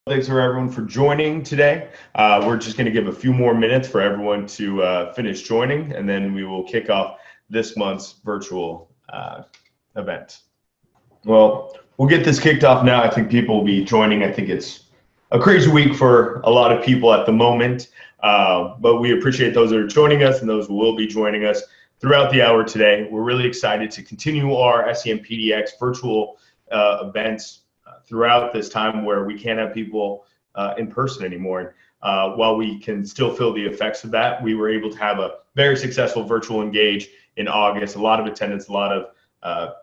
Thanks for everyone for joining today. We're just going to give a few more minutes for everyone to finish joining, and then we will kick off this month's virtual event. Well, we'll get this kicked off now. I think people will be joining. I think it's a crazy week for a lot of people at the moment, but we appreciate those that are joining us and those who will be joining us throughout the hour today. We're really excited to continue our SEMpdx virtual events throughout this time where we can't have people in person anymore. While we can still feel the effects of that, we were able to have a very successful virtual engage in August, a lot of attendance, a lot of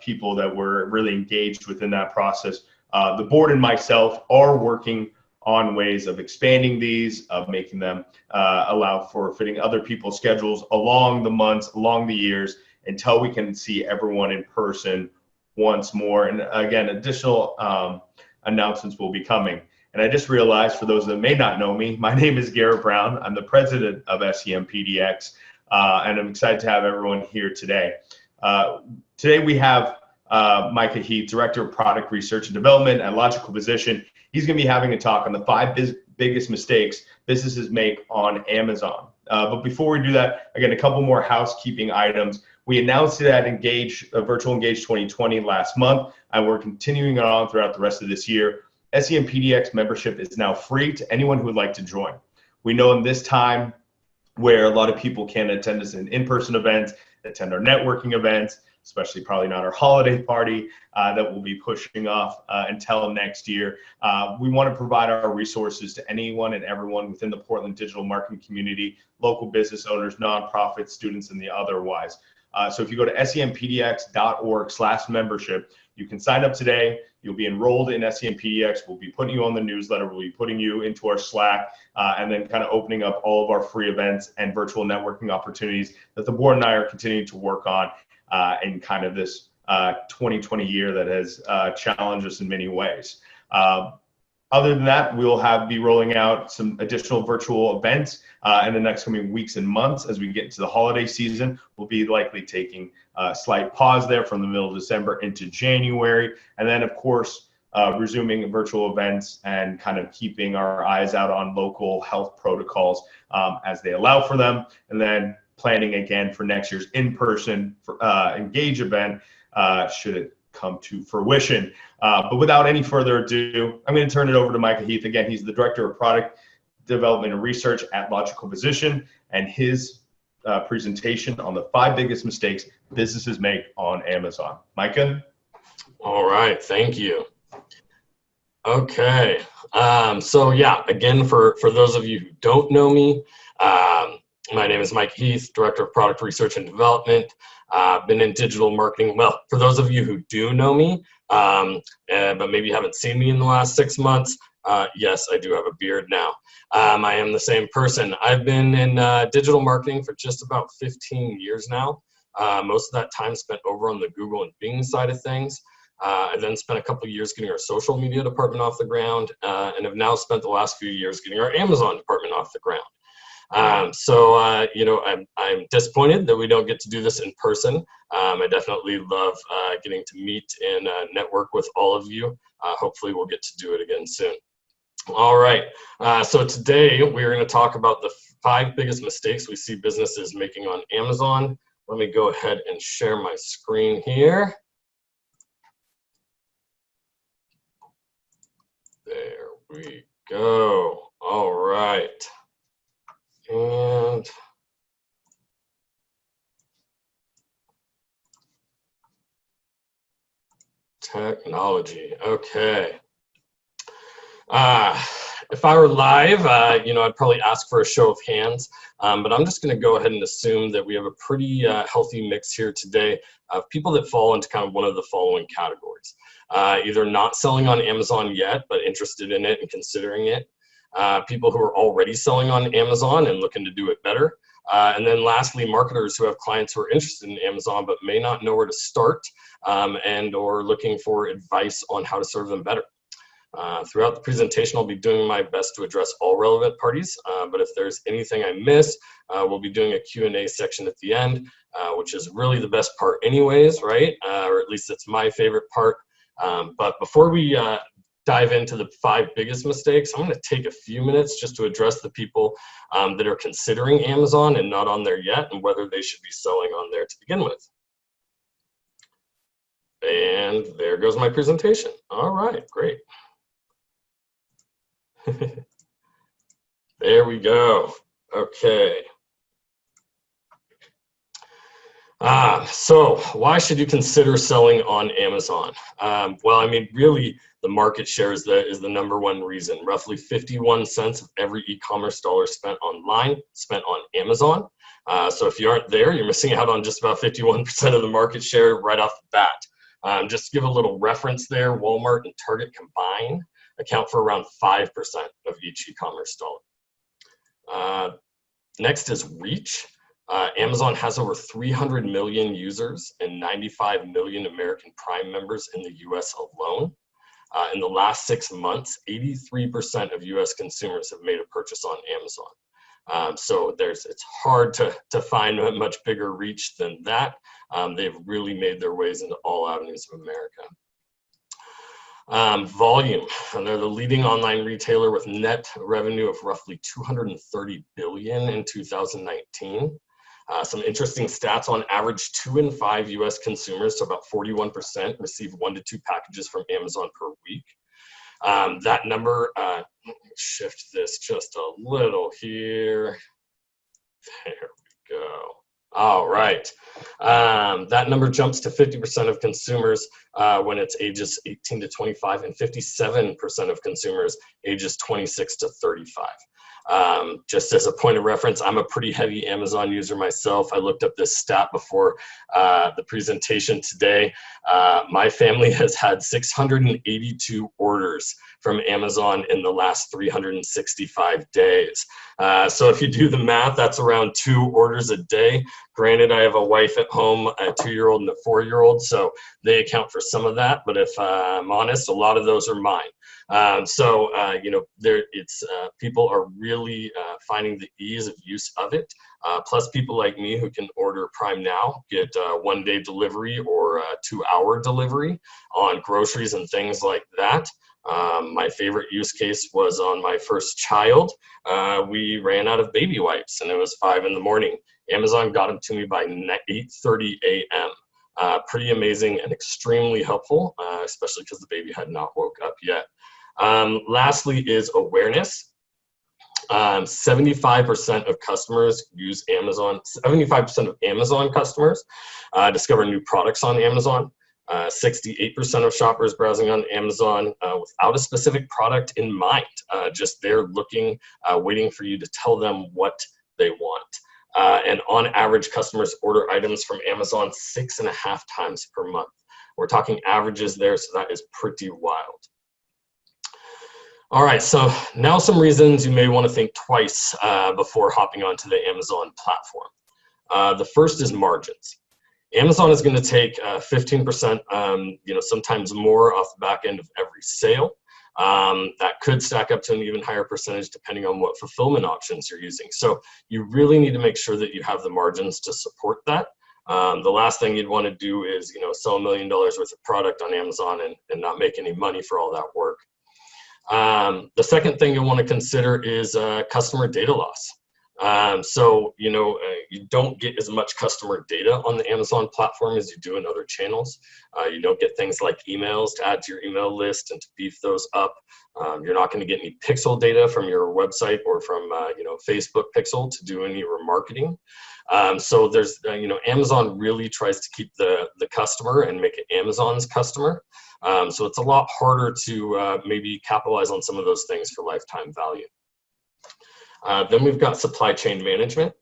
people that were really engaged within that process. The board and myself are working on ways of expanding these, of making them allow for fitting other people's schedules along the months, along the years, until we can see everyone in person once more. And again, additional announcements will be coming. And I just realized, for those that may not know me, my name is Garrett Brown. I'm the president of SEMpdx, and I'm excited to have everyone here today. Today we have Micah, Heath, Director of Product Research and Development at Logical Position. He's going to be having a talk on the 5 biggest mistakes businesses make on Amazon. But before we do that, again, a couple more housekeeping items. We announced it at Virtual Engage 2020 last month, and we're continuing it on throughout the rest of this year. SEMpdx membership is now free to anyone who would like to join. We know in this time where a lot of people can't attend us in-person events, attend our networking events, especially probably not our holiday party that we'll be pushing off until next year. We want to provide our resources to anyone and everyone within the Portland digital marketing community, local business owners, nonprofits, students, and the otherwise. So if you go to sempdx.org/membership, you can sign up today. You'll be enrolled in SEMpdx. We'll be putting you on the newsletter. We'll be putting you into our Slack, and then kind of opening up all of our free events and virtual networking opportunities that the board and I are continuing to work on in kind of this 2020 year that has challenged us in many ways. Other than that, we'll be rolling out some additional virtual events in the next coming weeks and months as we get into the holiday season. We'll be likely taking a slight pause there from the middle of December into January. And then, of course, resuming virtual events and kind of keeping our eyes out on local health protocols as they allow for them. And then planning again for next year's in-person Engage event should it come to fruition. But without any further ado, I'm going to turn it over to Micah Heath. Again, he's the Director of Product Development and Research at Logical Position, and his presentation on the 5 biggest mistakes businesses make on Amazon. Micah? All right, thank you. Okay, so yeah, again, for those of you who don't know me, my name is Mike Heath, Director of Product Research and Development. I've been in digital marketing. Well, for those of you who do know me, but maybe haven't seen me in the last 6 months, yes, I do have a beard now. I am the same person. I've been in digital marketing for just about 15 years now. Most of that time spent over on the Google and Bing side of things. I then spent a couple of years getting our social media department off the ground, and have now spent the last few years getting our Amazon department off the ground. You know, I'm disappointed that we don't get to do this in person. I definitely love getting to meet and network with all of you. Hopefully we'll get to do it again soon. All right, so today we're going to talk about the 5 biggest mistakes we see businesses making on Amazon. Let me go ahead and share my screen here. There we go. All right. And technology. Okay. If I were live, you know, I'd probably ask for a show of hands, but I'm just going to go ahead and assume that we have a pretty healthy mix here today of people that fall into kind of one of the following categories. Either not selling on Amazon yet, but interested in it and considering it. People who are already selling on Amazon and looking to do it better. And then lastly, marketers who have clients who are interested in Amazon but may not know where to start and or looking for advice on how to serve them better. Throughout the presentation, I'll be doing my best to address all relevant parties, but if there's anything I miss, we'll be doing a Q&A section at the end, which is really the best part anyways, right? Or at least it's my favorite part. But before we dive into the 5 biggest mistakes, I'm going to take a few minutes just to address the people that are considering Amazon and not on there yet, and whether they should be selling on there to begin with. And there goes my presentation. All right, great. There we go. Okay. So why should you consider selling on Amazon? Well, I mean, really, the market share is the #1 reason. Roughly 51 cents of every e-commerce dollar spent online spent on Amazon. So if you aren't there, you're missing out on just about 51% of the market share right off the bat. Just to give a little reference there, Walmart and Target combined account for around 5% of each e-commerce dollar. Next is reach. Amazon has over 300 million users and 95 million American Prime members in the US alone. In the last 6 months, 83% of US consumers have made a purchase on Amazon. So it's hard to find a much bigger reach than that. They've really made their ways into all avenues of America. Volume, and they're the leading online retailer with net revenue of roughly $230 billion in 2019. Some interesting stats: on average, 2 in 5 US consumers, so about 41%, receive 1 to 2 packages from Amazon per week. That number, let me shift this just a little here. There we go. All right. That number jumps to 50% of consumers when it's ages 18 to 25, and 57% of consumers ages 26 to 35. Just as a point of reference, I'm a pretty heavy Amazon user myself. I looked up this stat before the presentation today. My family has had 682 orders from Amazon in the last 365 days. So if you do the math, that's around 2 orders a day. Granted, I have a wife at home, a 2-year-old and a 4-year-old, so they account for some of that. But if I'm honest, a lot of those are mine. You know, people are really finding the ease of use of it. Plus, people like me who can order Prime Now get 1-day delivery or 2-hour delivery on groceries and things like that. My favorite use case was on my first child. We ran out of baby wipes, and it was 5 in the morning. Amazon got them to me by 8:30 a.m. Pretty amazing and extremely helpful, especially because the baby had not woke up yet. Lastly is awareness. 75% of customers use Amazon. 75% of Amazon customers discover new products on Amazon. 68% of shoppers browsing on Amazon without a specific product in mind. Just they're looking, waiting for you to tell them what they want. And on average, customers order items from Amazon 6.5 times per month. We're talking averages there, so that is pretty wild. All right, so now some reasons you may want to think twice before hopping onto the Amazon platform. The first is margins. Amazon is going to take 15%, sometimes more off the back end of every sale. That could stack up to an even higher percentage depending on what fulfillment options you're using. So you really need to make sure that you have the margins to support that. The last thing you'd want to do is, sell $1 million worth of product on Amazon and not make any money for all that work. The second thing you'll want to consider is customer data loss. You don't get as much customer data on the Amazon platform as you do in other channels. You don't get things like emails to add to your email list and to beef those up. You're not going to get any pixel data from your website or from Facebook pixel to do any remarketing. So there's Amazon really tries to keep the customer and make it Amazon's customer. So it's a lot harder to maybe capitalize on some of those things for lifetime value. Then we've got supply chain management.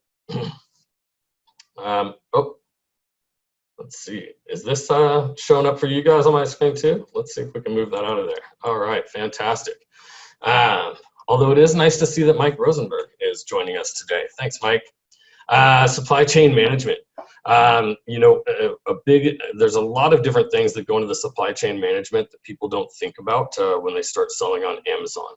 Let's see. Is this showing up for you guys on my screen too? Let's see if we can move that out of there. All right, fantastic. Although it is nice to see that Mike Rosenberg is joining us today. Thanks, Mike. Supply chain management. There's a lot of different things that go into the supply chain management that people don't think about when they start selling on Amazon.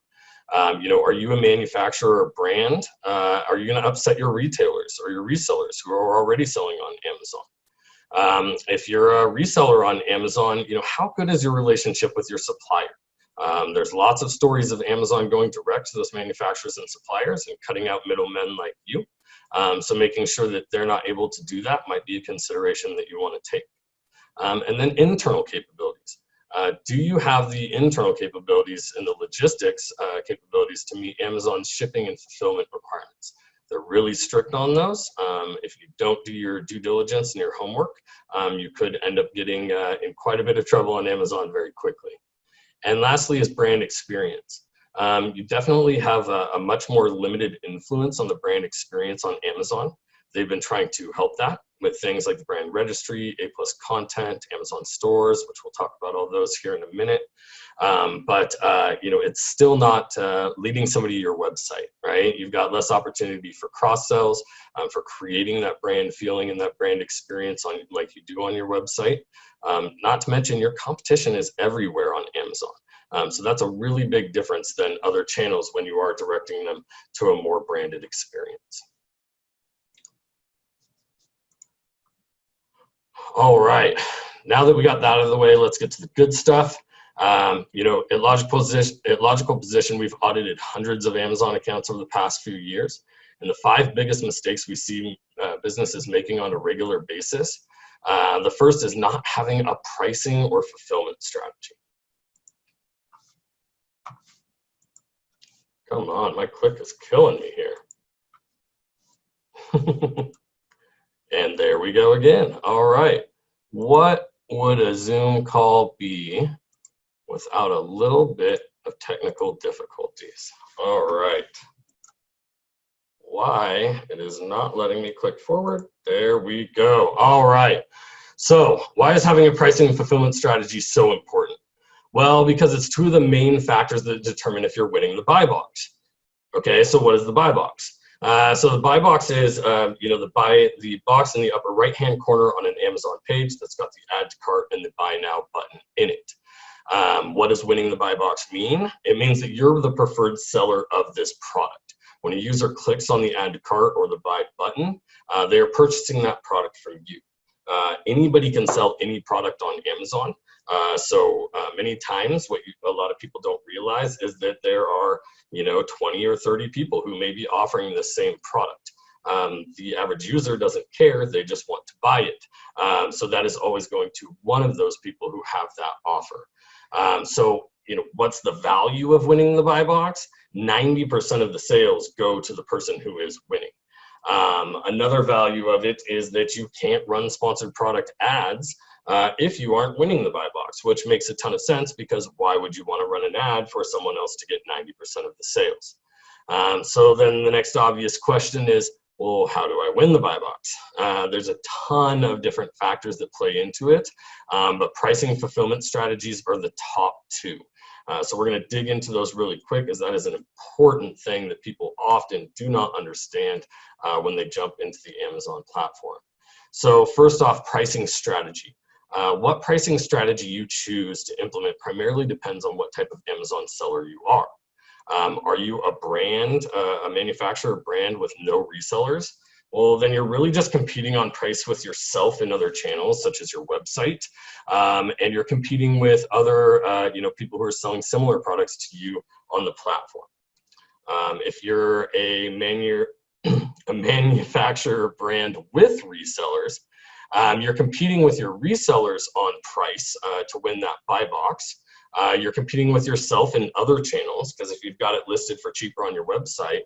Are you a manufacturer or brand? Are you going to upset your retailers or your resellers who are already selling on Amazon? If you're a reseller on Amazon, how good is your relationship with your supplier? There's lots of stories of Amazon going direct to those manufacturers and suppliers and cutting out middlemen like you. So making sure that they're not able to do that might be a consideration that you want to take. And then internal capabilities. Do you have the internal capabilities and the logistics capabilities to meet Amazon's shipping and fulfillment requirements? They're really strict on those. If you don't do your due diligence and your homework, you could end up getting in quite a bit of trouble on Amazon very quickly. And lastly is brand experience. You definitely have a much more limited influence on the brand experience on Amazon. They've been trying to help that with things like the brand registry, A+ content, Amazon stores, which we'll talk about all those here in a minute. But it's still not leading somebody to your website, right? You've got less opportunity for cross sells, for creating that brand feeling and that brand experience on like you do on your website. Not to mention your competition is everywhere on Amazon. So that's a really big difference than other channels when you are directing them to a more branded experience. All right, now that we got that out of the way, let's get to the good stuff. At Logical Position, we've audited hundreds of Amazon accounts over the past few years. And the 5 biggest mistakes we see businesses making on a regular basis. The first is not having a pricing or fulfillment strategy. Come on, my click is killing me here. And there we go again. All right. What would a Zoom call be without a little bit of technical difficulties? All right. Why it is not letting me click forward? There we go. All right. So why is having a pricing and fulfillment strategy so important? Well, because it's 2 of the main factors that determine if you're winning the buy box. Okay, so what is the buy box? So the buy box is, the box in the upper right-hand corner on an Amazon page that's got the add to cart and the buy now button in it. What does winning the buy box mean? It means that you're the preferred seller of this product. When a user clicks on the add to cart or the buy button, they are purchasing that product from you. Anybody can sell any product on Amazon. So many times what a lot of people don't realize is that there are 20 or 30 people who may be offering the same product. The average user doesn't care, they just want to buy it. So that is always going to one of those people who have that offer. So what's the value of winning the buy box? 90% of the sales go to the person who is winning. Another value of it is that you can't run sponsored product ads if you aren't winning the buy box, which makes a ton of sense because why would you want to run an ad for someone else to get 90% of the sales? So then the next obvious question is, well, how do I win the buy box? There's a ton of different factors that play into it, but pricing and fulfillment strategies are the top 2. So we're going to dig into those really quick as that is an important thing that people often do not understand when they jump into the Amazon platform. So first off, pricing strategy. What pricing strategy you choose to implement primarily depends on what type of Amazon seller you are. Are you a brand, a manufacturer brand with no resellers? Well, then you're really just competing on price with yourself in other channels, such as your website, and you're competing with other, people who are selling similar products to you on the platform. If you're a manufacturer brand with resellers, you're competing with your resellers on price to win that buy box. You're competing with yourself in other channels because if you've got it listed for cheaper on your website,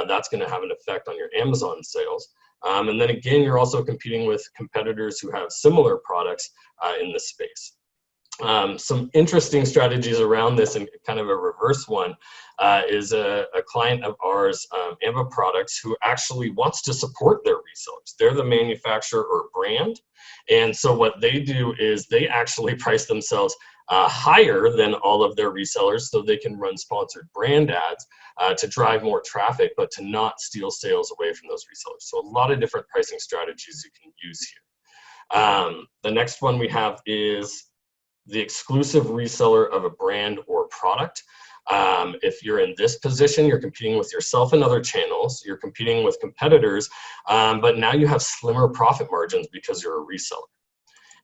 that's going to have an effect on your Amazon sales. And then again, you're also competing with competitors who have similar products in the space. Some interesting strategies around this and kind of a reverse one is a client of ours, Amba Products, who actually wants to support their resellers. They're the manufacturer or brand. And so what they do is they actually price themselves higher than all of their resellers so they can run sponsored brand ads to drive more traffic, but to not steal sales away from those resellers. So a lot of different pricing strategies you can use here. The next one we have is the exclusive reseller of a brand or product. If you're in this position, you're competing with yourself in other channels, you're competing with competitors, but now you have slimmer profit margins because you're a reseller.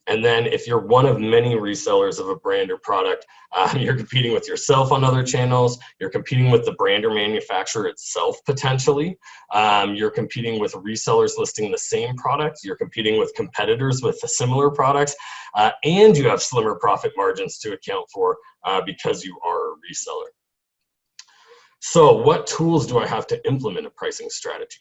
And then if you're one of many resellers of a brand or product, you're competing with yourself on other channels. You're competing with the brand or manufacturer itself, potentially. You're competing with resellers listing the same product. You're competing with competitors with similar products. And you have slimmer profit margins to account for because you are a reseller. So what tools do I have to implement a pricing strategy?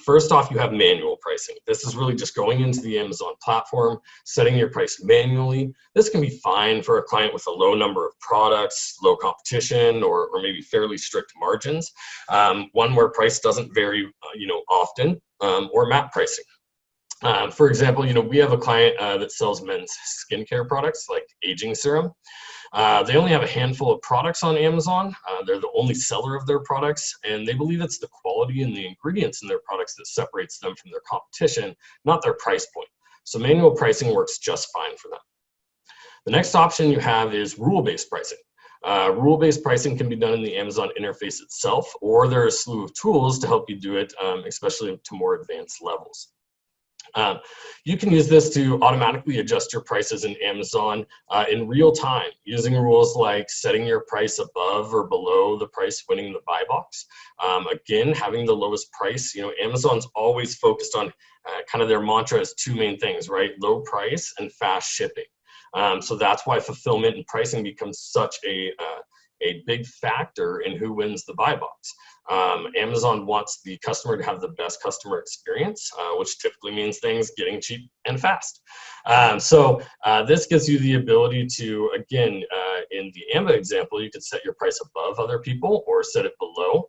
First off, you have manual pricing. This is really just going into the Amazon platform, setting your price manually. This can be fine for a client with a low number of products, low competition, or maybe fairly strict margins. One where price doesn't vary, often, or map pricing. For example, we have a client that sells men's skincare products like aging serum. They only have a handful of products on Amazon. They're the only seller of their products, and they believe it's the quality and the ingredients in their products that separates them from their competition, not their price point. So manual pricing works just fine for them. The next option you have is rule-based pricing. Rule-based pricing can be done in the Amazon interface itself, or there are a slew of tools to help you do it, especially to more advanced levels. You can use this to automatically adjust your prices in Amazon in real time using rules like setting your price above or below the price winning the buy box. Again, having the lowest price, Amazon's always focused on kind of their mantra is two main things, right? Low price and fast shipping. So that's why fulfillment and pricing becomes such a big factor in who wins the buy box. Amazon wants the customer to have the best customer experience, which typically means things getting cheap and fast. So this gives you the ability to, again, in the AMBA example, you could set your price above other people or set it below.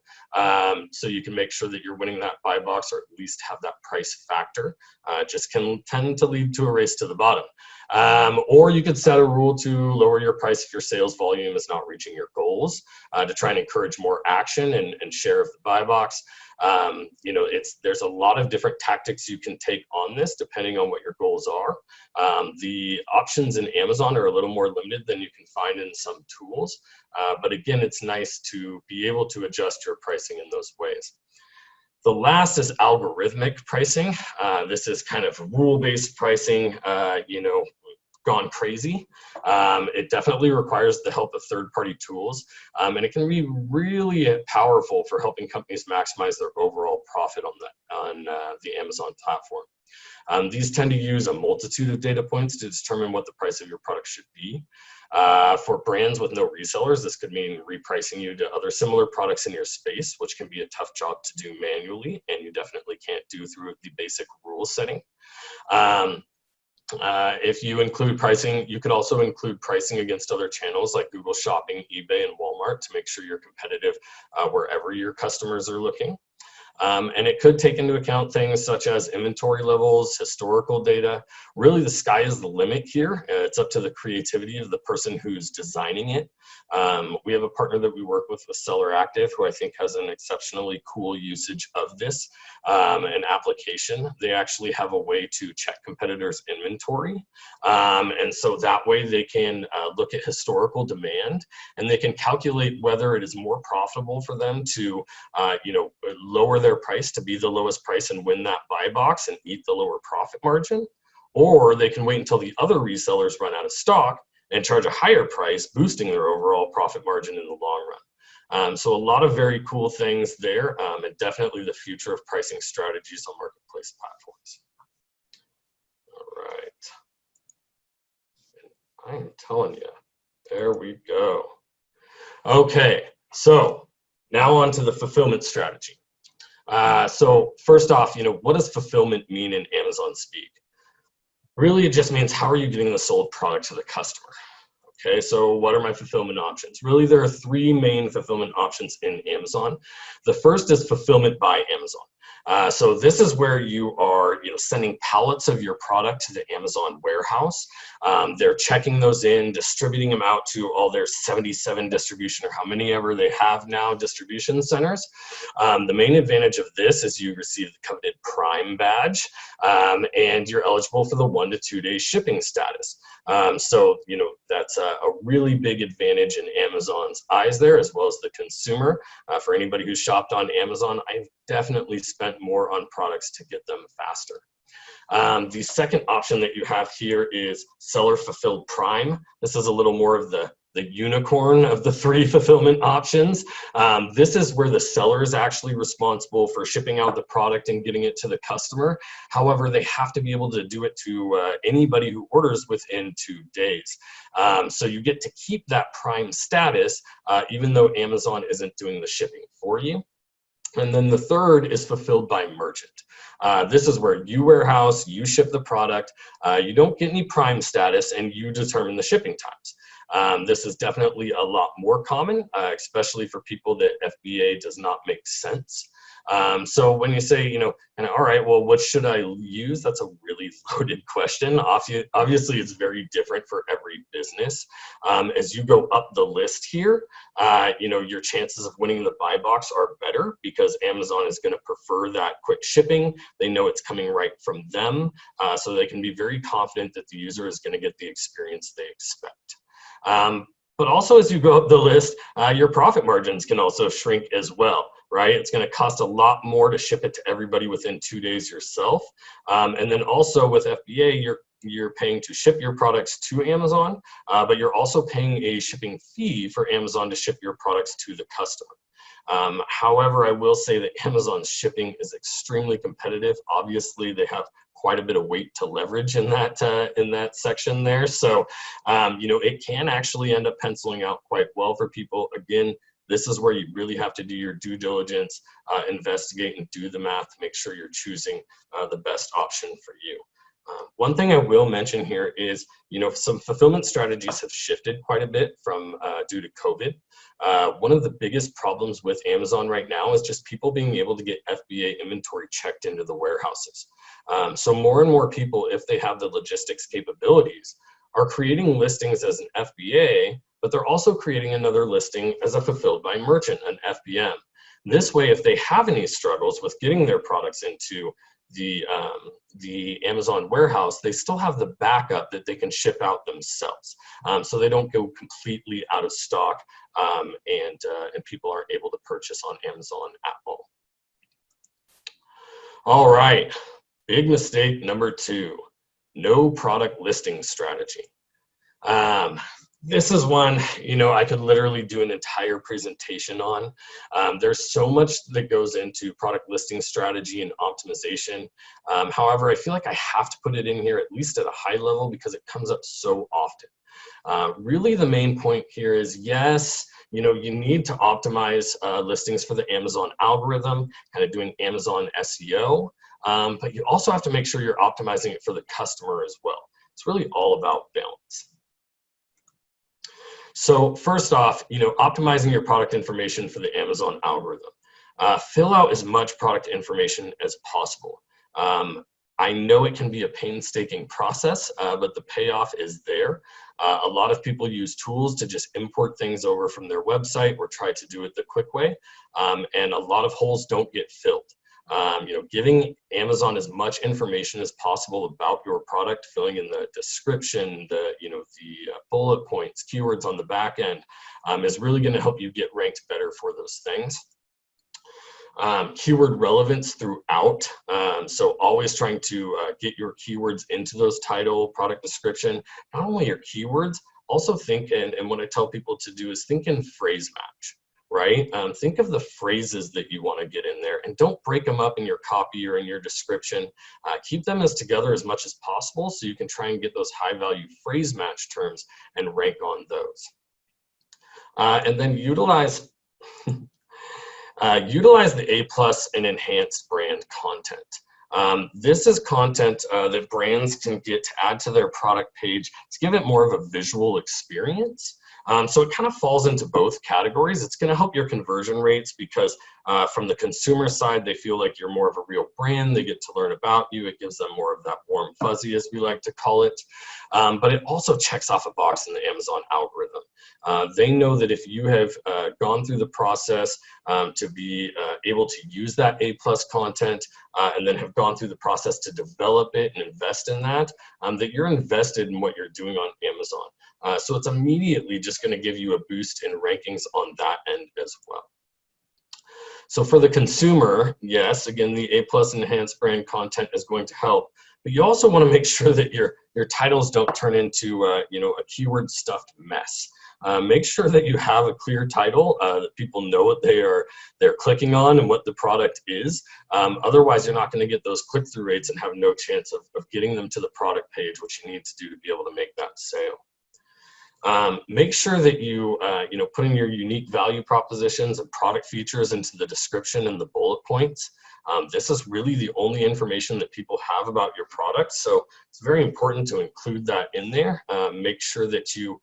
So you can make sure that you're winning that buy box or at least have that price factor. Just can tend to lead to a race to the bottom. Or you could set a rule to lower your price if your sales volume is not reaching your goals, to try and encourage more action and share of the buy box. There's a lot of different tactics you can take on this depending on what your goals are. The options in Amazon are a little more limited than you can find in some tools. But again, it's nice to be able to adjust your pricing in those ways. The last is algorithmic pricing. This is kind of rule-based pricing, gone crazy. It definitely requires the help of third-party tools, and it can be really powerful for helping companies maximize their overall profit on the Amazon platform. These tend to use a multitude of data points to determine what the price of your product should be. For brands with no resellers, this could mean repricing you to other similar products in your space, which can be a tough job to do manually, and you definitely can't do through the basic rule setting. If you include pricing, you could also include pricing against other channels like Google Shopping, eBay, and Walmart to make sure you're competitive wherever your customers are looking. And it could take into account things such as inventory levels, historical data. Really, the sky is the limit here. It's up to the creativity of the person who's designing it. We have a partner that we work with Seller Active, who I think has an exceptionally cool usage of this, an application. They actually have a way to check competitors' inventory. And so that way they can look at historical demand, and they can calculate whether it is more profitable for them to lower their price to be the lowest price and win that buy box and eat the lower profit margin, or they can wait until the other resellers run out of stock and charge a higher price, boosting their overall profit margin in the long run. So a lot of very cool things there, and definitely the future of pricing strategies on marketplace platforms. All right. And I am telling you, there we go. Okay, so now on to the fulfillment strategy. So first off, what does fulfillment mean in Amazon speak? Really, it just means how are you getting the sold product to the customer? Okay, so what are my fulfillment options? Really, there are three main fulfillment options in Amazon. The first is fulfillment by Amazon. So this is where you are sending pallets of your product to the Amazon warehouse. They're checking those in, distributing them out to all their 77 distribution or how many ever they have now distribution centers. The main advantage of this is you receive the coveted Prime badge, and you're eligible for the 1 to 2 day shipping status. So that's a really big advantage in Amazon's eyes there, as well as the consumer. For anybody who's shopped on Amazon, I've definitely spent more on products to get them faster. The second option that you have here is seller fulfilled prime. This is a little more of the unicorn of the 3 fulfillment options. This is where the seller is actually responsible for shipping out the product and getting it to the customer. However, they have to be able to do it to anybody who orders within 2 days. So you get to keep that prime status even though Amazon isn't doing the shipping for you. And then the third is fulfilled by merchant. This is where you warehouse, you ship the product, you don't get any prime status, and you determine the shipping times. This is definitely a lot more common, especially for people that FBA does not make sense. So when you say, you know, and all right, well, what should I use? That's a really loaded question. Obviously, it's very different for every business. As you go up the list here, you know, your chances of winning the buy box are better because Amazon is going to prefer that quick shipping. They know it's coming right from them, so they can be very confident that the user is going to get the experience they expect. But also, as you go up the list, your profit margins can also shrink as well, right? It's going to cost a lot more to ship it to everybody within 2 days yourself. And then also with FBA, you're paying to ship your products to Amazon, but you're also paying a shipping fee for Amazon to ship your products to the customer. However, I will say that Amazon's shipping is extremely competitive. Obviously, they have quite a bit of weight to leverage in that section there. So, you know, it can actually end up penciling out quite well for people. Again, this is where you really have to do your due diligence, investigate and do the math to make sure you're choosing the best option for you. One thing I will mention here is, you know, some fulfillment strategies have shifted quite a bit from due to COVID. One of the biggest problems with Amazon right now is just people being able to get FBA inventory checked into the warehouses. So more and more people, if they have the logistics capabilities, are creating listings as an FBA, but they're also creating another listing as a fulfilled by merchant, an FBM. This way, if they have any struggles with getting their products into the Amazon warehouse, they still have the backup that they can ship out themselves. So they don't go completely out of stock and people aren't able to purchase on Amazon at all. All right, big mistake number 2, no product listing strategy. This is one, you know, I could literally do an entire presentation on. There's so much that goes into product listing strategy and optimization. However, I feel like I have to put it in here at least at a high level because it comes up so often. Really, the main point here is, yes, you know, you need to optimize listings for the Amazon algorithm, kind of doing Amazon SEO, but you also have to make sure you're optimizing it for the customer as well. It's really all about balance. So first off, you know, optimizing your product information for the Amazon algorithm. Fill out as much product information as possible. I know it can be a painstaking process, but the payoff is there. A lot of people use tools to just import things over from their website or try to do it the quick way, and a lot of holes don't get filled. You know, giving Amazon as much information as possible about your product, filling in the description, the bullet points, keywords on the back end, is really going to help you get ranked better for those things. Keyword relevance throughout. So always trying to get your keywords into those title, product description, not only your keywords, also think, and what I tell people to do is think in phrase match. Right? Think of the phrases that you want to get in there and don't break them up in your copy or in your description. Keep them as together as much as possible so you can try and get those high value phrase match terms and rank on those. And then utilize the A+ and enhanced brand content. This is content that brands can get to add to their product page to give it more of a visual experience. So it kind of falls into both categories. It's going to help your conversion rates because from the consumer side, they feel like you're more of a real brand. They get to learn about you. It gives them more of that warm fuzzy, as we like to call it. But it also checks off a box in the Amazon algorithm. They know that if you have gone through the process to be able to use that A+ content and then have gone through the process to develop it and invest in that, that you're invested in what you're doing on Amazon. So it's immediately just going to give you a boost in rankings on that end as well. So for the consumer, yes, again, the A+ enhanced brand content is going to help, but you also want to make sure that your titles don't turn into a keyword stuffed mess. Make sure that you have a clear title, that people know what they're clicking on and what the product is. Otherwise, you're not going to get those click-through rates and have no chance of getting them to the product page, which you need to do to be able to make that sale. Make sure that you put in your unique value propositions and product features into the description and the bullet points. This is really the only information that people have about your product, so it's very important to include that in there. Make sure that you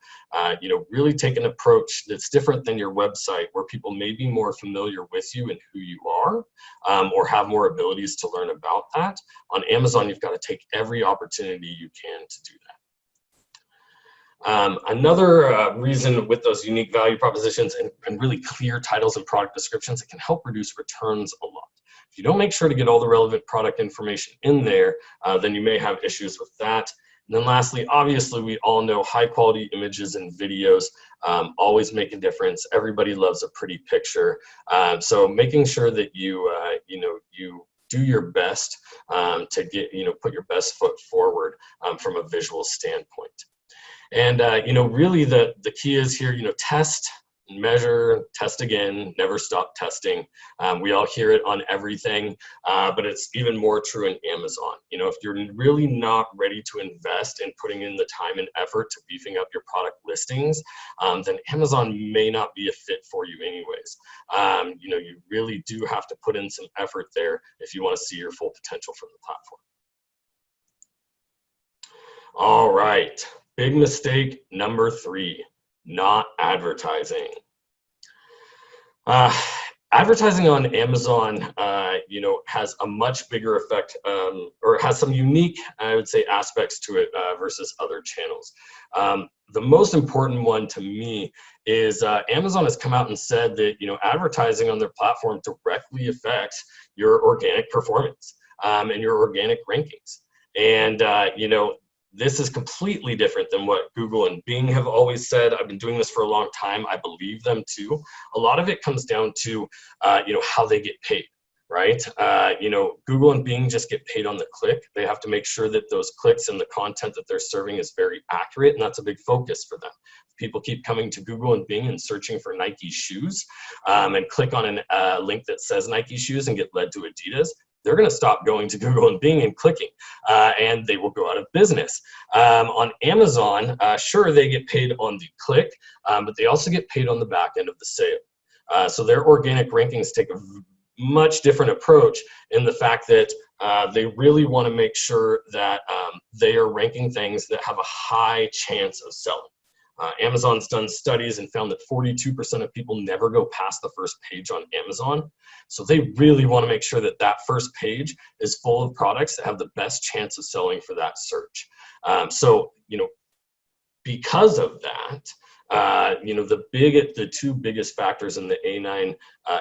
really take an approach that's different than your website, where people may be more familiar with you and who you are, or have more abilities to learn about that. On Amazon, you've got to take every opportunity you can to do that. Another reason with those unique value propositions and really clear titles and product descriptions, it can help reduce returns a lot. If you don't make sure to get all the relevant product information in there, then you may have issues with that. And then lastly, obviously, we all know high quality images and videos always make a difference. Everybody loves a pretty picture. So making sure that you do your best to get, put your best foot forward from a visual standpoint. And, really the key is here, test, measure, test again, never stop testing. We all hear it on everything, but it's even more true in Amazon. If you're really not ready to invest in putting in the time and effort to beefing up your product listings, then Amazon may not be a fit for you anyways. You really do have to put in some effort there if you want to see your full potential from the platform. All right. Big mistake number 3, not advertising. Advertising on Amazon, has a much bigger effect, or has some unique, I would say, aspects to it versus other channels. The most important one to me is Amazon has come out and said that, advertising on their platform directly affects your organic performance and your organic rankings. And, this is completely different than what Google and Bing have always said. I've been doing this for a long time. I believe them too. A lot of it comes down to, how they get paid, right? Google and Bing just get paid on the click. They have to make sure that those clicks and the content that they're serving is very accurate, and that's a big focus for them. People keep coming to Google and Bing and searching for Nike shoes and click on a link that says Nike shoes and get led to Adidas. They're going to stop going to Google and Bing and clicking, and they will go out of business. On Amazon, sure, they get paid on the click, but they also get paid on the back end of the sale. So their organic rankings take a much different approach in the fact that they really want to make sure that they are ranking things that have a high chance of selling. Amazon's done studies and found that 42% of people never go past the first page on Amazon. So they really want to make sure that that first page is full of products that have the best chance of selling for that search. Because of that, the two biggest factors in the A9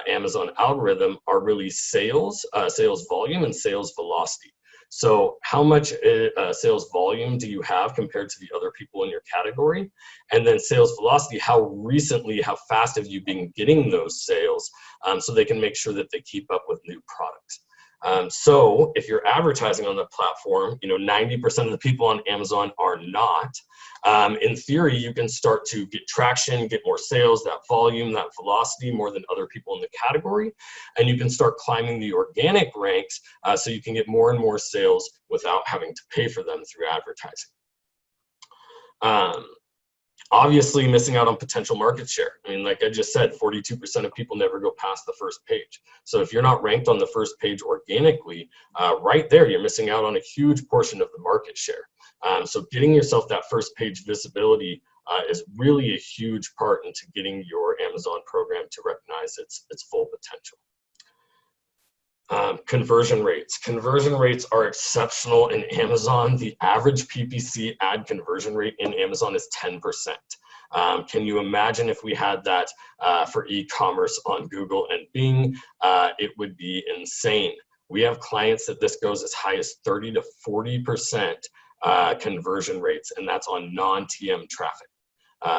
Amazon algorithm are really sales volume and sales velocity. So how much sales volume do you have compared to the other people in your category? And then sales velocity, how fast have you been getting those sales, so they can make sure that they keep up with new products. So if you're advertising on the platform, 90% of the people on Amazon are not. In theory, you can start to get traction, get more sales, that volume, that velocity, more than other people in the category. And you can start climbing the organic ranks, so you can get more and more sales without having to pay for them through advertising. Obviously, missing out on potential market share. I mean, like I just said, 42% of people never go past the first page. So if you're not ranked on the first page organically, right there, you're missing out on a huge portion of the market share. So getting yourself that first page visibility is really a huge part into getting your Amazon program to recognize its full potential. Conversion rates. Conversion rates are exceptional in Amazon. The average PPC ad conversion rate in Amazon is 10%. Can you imagine if we had that for e-commerce on Google and Bing? It would be insane. We have clients that this goes as high as 30 to 40% conversion rates, and that's on non-TM traffic.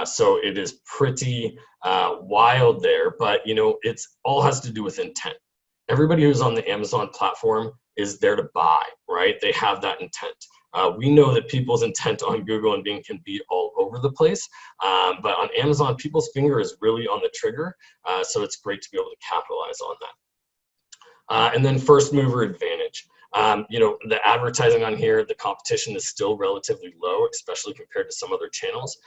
So it is pretty wild there, but you know, it's all has to do with intent. Everybody who's on the Amazon platform is there to buy, right? They have that intent. We know that people's intent on Google and Bing can be all over the place, but on Amazon, people's finger is really on the trigger, so it's great to be able to capitalize on that. And then first mover advantage. You know, the advertising on here, the competition is still relatively low, especially compared to some other channels.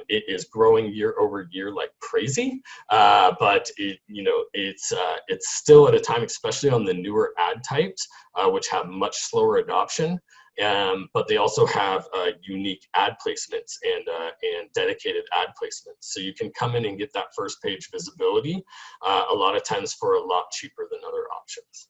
It is growing year over year like crazy, but you know, it's still at a time, especially on the newer ad types, which have much slower adoption. But they also have unique ad placements and dedicated ad placements. So you can come in and get that first page visibility a lot of times for a lot cheaper than other options.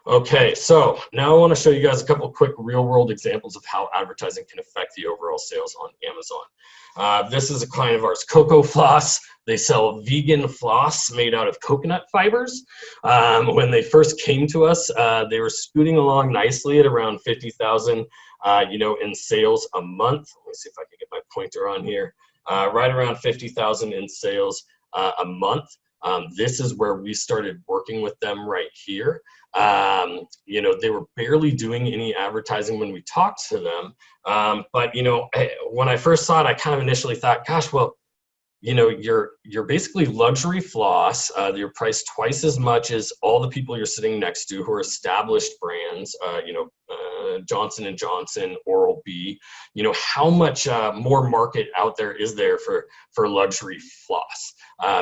Okay, so now I want to show you guys a couple quick real world examples of how advertising can affect the overall sales on Amazon. This is a client of ours, Cocoa Floss. They sell vegan floss made out of coconut fibers. When they first came to us, they were scooting along nicely at around 50,000, you know, in sales a month. Let me see if I can get my pointer on here. Right around 50,000 in sales a month. This is where we started working with them right here. You know, they were barely doing any advertising when we talked to them. But, you know, when I first saw it, I kind of initially thought, gosh, well, you know, you're basically luxury floss. You're priced twice as much as all the people you're sitting next to who are established brands, you know, Johnson & Johnson, Oral-B. You know, how much more market out there is there for luxury floss?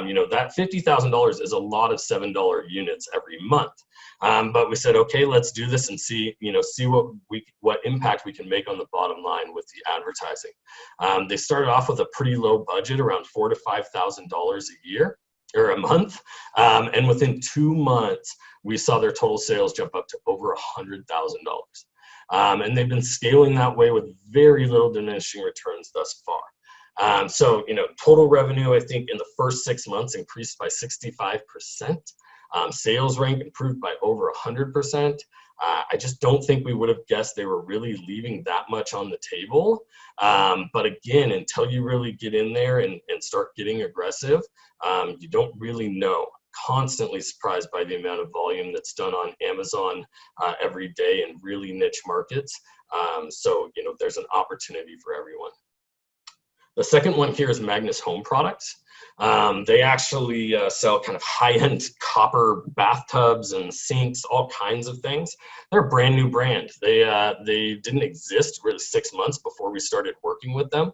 You know, that $50,000 is a lot of $7 units every month. But we said, okay, let's do this and see, you know, see what impact we can make on the bottom line with the advertising. They started off with a pretty low budget, around $4,000 to $5,000 a year or a month, and within 2 months we saw their total sales jump up to over $100,000. And they've been scaling that way with very little diminishing returns thus far. So, you know, total revenue, I think in the first 6 months increased by 65%. Sales rank improved by over 100%. I just don't think we would have guessed they were really leaving that much on the table. But again, until you really get in there and start getting aggressive, you don't really know. Constantly surprised by the amount of volume that's done on Amazon every day in really niche markets. So, you know, there's an opportunity for everyone. The second one here is Magnus Home Products. They actually sell kind of high-end copper bathtubs and sinks, all kinds of things. They're a brand new brand. They didn't exist really 6 months before we started working with them.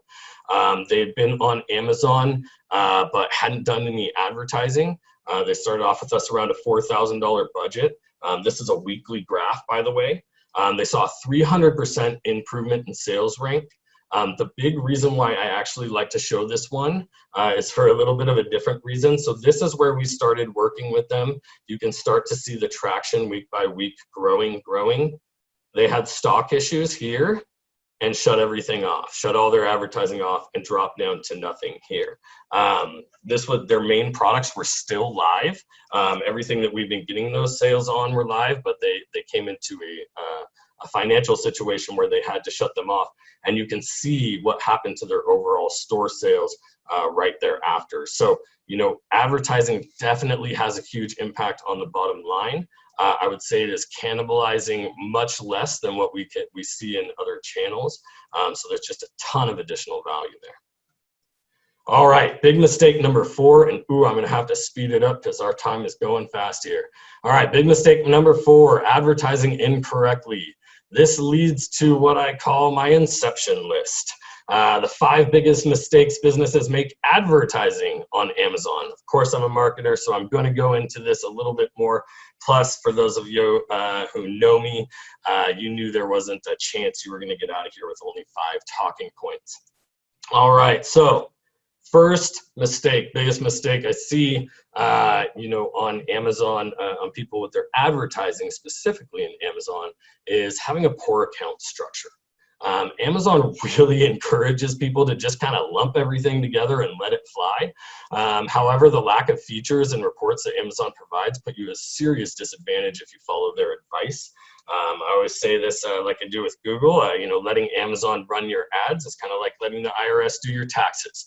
They had been on Amazon, but hadn't done any advertising. They started off with us around a $4,000 budget. This is a weekly graph, by the way. They saw a 300% improvement in sales rank. The big reason why I actually like to show this one is for a little bit of a different reason. So this is where we started working with them. You can start to see the traction week by week growing. They had stock issues here and shut everything off, shut all their advertising off and dropped down to nothing here. This was their main products were still live. Everything that we've been getting those sales on were live, but they came into a financial situation where they had to shut them off. And you can see what happened to their overall store sales right thereafter. So, you know, advertising definitely has a huge impact on the bottom line. I would say it is cannibalizing much less than what we see in other channels. So there's just a ton of additional value there. All right, big mistake number 4, and ooh, I'm gonna have to speed it up because our time is going fast here. All right, big mistake number 4, advertising incorrectly. This leads to what I call my inception list. The 5 biggest mistakes businesses make advertising on Amazon. Of course, I'm a marketer, so I'm going to go into this a little bit more. Plus, for those of you who know me, you knew there wasn't a chance you were going to get out of here with only 5 talking points. All right, so first mistake, biggest mistake I see, you know, on Amazon, on people with their advertising, specifically in Amazon, is having a poor account structure. Amazon really encourages people to just kind of lump everything together and let it fly. However, the lack of features and reports that Amazon provides put you at a serious disadvantage if you follow their advice. I always say this like I do with Google, letting Amazon run your ads is kind of like letting the IRS do your taxes.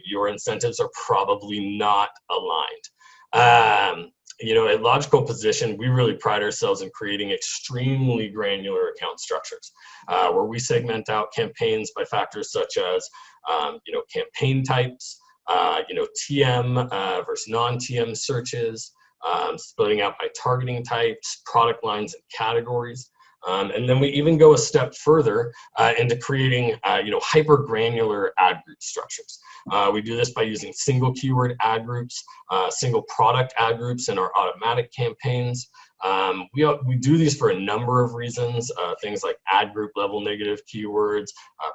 Your incentives are probably not aligned. At Logical Position, we really pride ourselves in creating extremely granular account structures where we segment out campaigns by factors such as, campaign types, TM versus non-TM searches, splitting out by targeting types, product lines, and categories. And then we even go a step further into creating, hyper granular ad group structures. We do this by using single keyword ad groups, single product ad groups in our automatic campaigns. We do these for a number of reasons, things like ad group level negative keywords,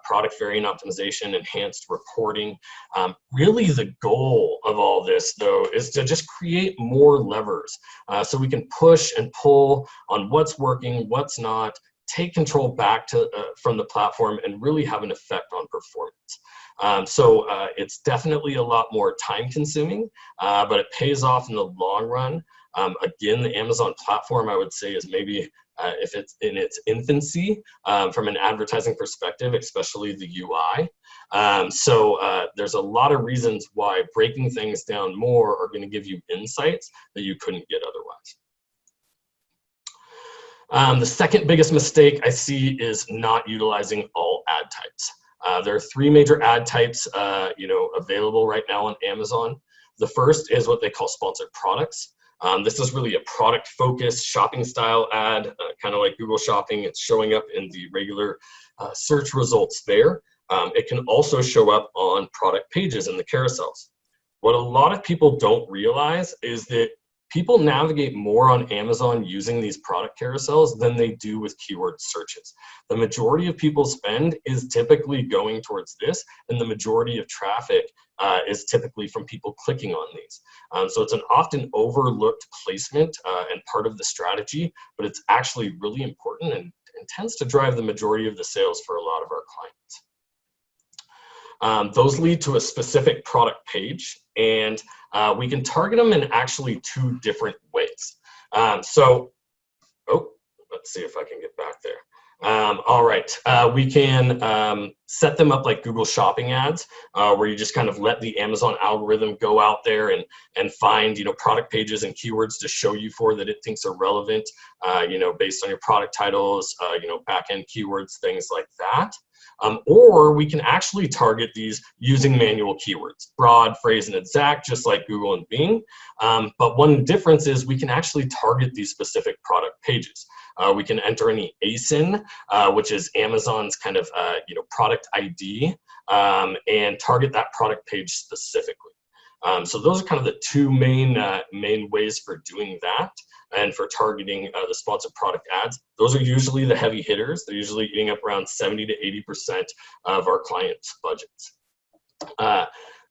product variant optimization, enhanced reporting. Really the goal of all this though is to just create more levers so we can push and pull on what's working, what's not, take control back from the platform and really have an effect on performance. So it's definitely a lot more time consuming, but it pays off in the long run. Again, the Amazon platform, I would say, is maybe, if it's in its infancy from an advertising perspective, especially the UI. So there's a lot of reasons why breaking things down more are going to give you insights that you couldn't get otherwise. The second biggest mistake I see is not utilizing all ad types. There are three major ad types available right now on Amazon. The first is what they call sponsored products. This is really a product-focused shopping style ad, kind of like Google Shopping. It's showing up in the regular search results there. It can also show up on product pages in the carousels. What a lot of people don't realize is that people navigate more on Amazon using these product carousels than they do with keyword searches. The majority of people's spend is typically going towards this, and the majority of traffic is typically from people clicking on these. So it's an often overlooked placement and part of the strategy, but it's actually really important and tends to drive the majority of the sales for a lot of our clients. Those lead to a specific product page, and we can target them in actually two different ways. Let's see if I can get back there. All right, we can set them up like Google Shopping ads, where you just kind of let the Amazon algorithm go out there and find product pages and keywords to show you for that it thinks are relevant, based on your product titles, back-end keywords, things like that. Or we can actually target these using manual keywords, broad, phrase, and exact, just like Google and Bing. But one difference is we can actually target these specific product pages. We can enter any ASIN, which is Amazon's kind of product ID, and target that product page specifically. So those are kind of the two main ways for doing that and for targeting the sponsored product ads. Those are usually the heavy hitters. They're usually eating up around 70 to 80% of our clients' budgets.